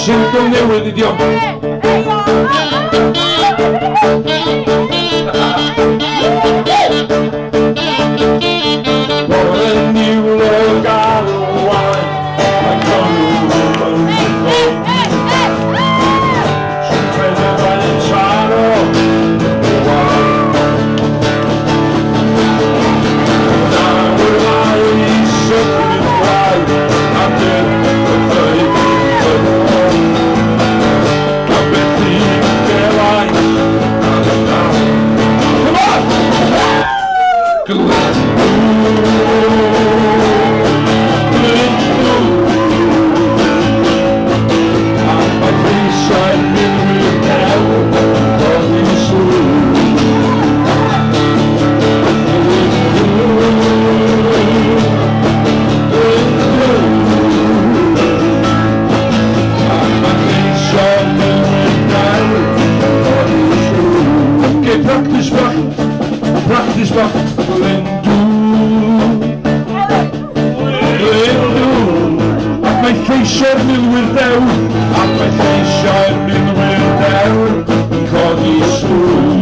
single newydd idio. Bore niwl o galwan, mae'n gofyn yn practice bach ac mae lleisio'r milwyr dew ac mae lleisio'r milwyr dew yn codi stŵr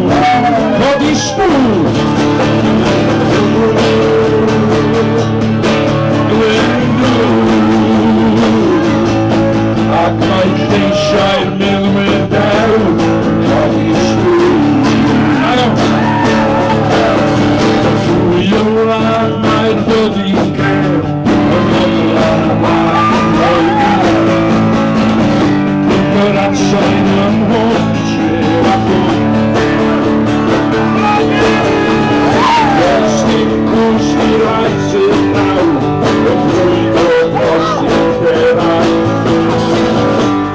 ac mae lleisio'r milwyr dew yn codi stŵr. Mae'r dod i'n gael yn ola yr ansain ym mhob tref a bwyd Ystig cwrs i rais y naw y brwyd o post i'n derau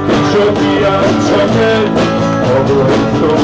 Cyntiogi a tynedd o gweithio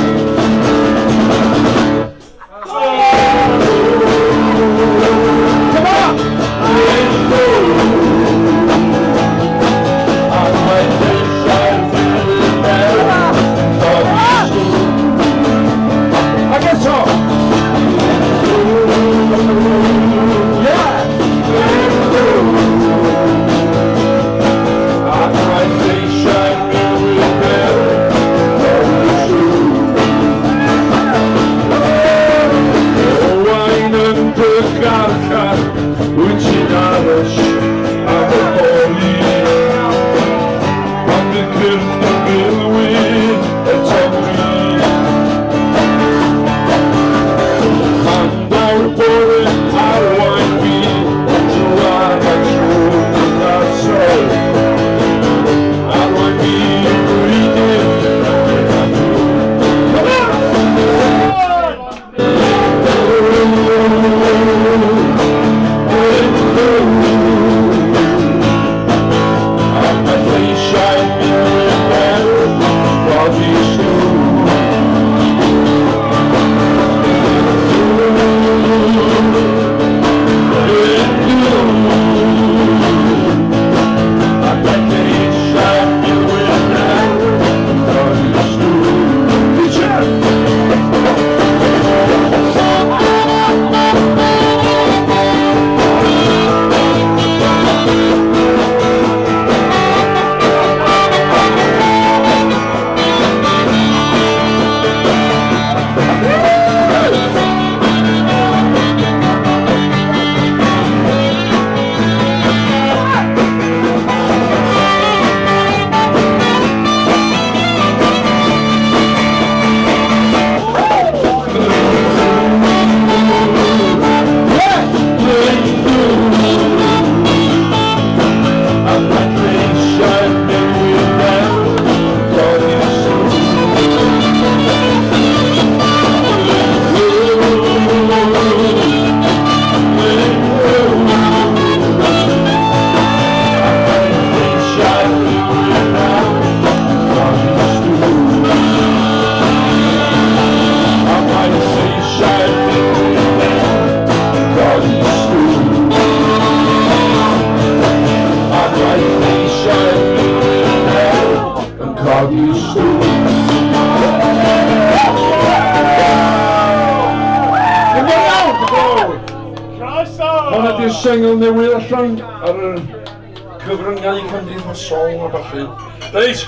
Honna di'r sengl newydd allan ar y cyfryngau cymdeithasol a ballu. Reit,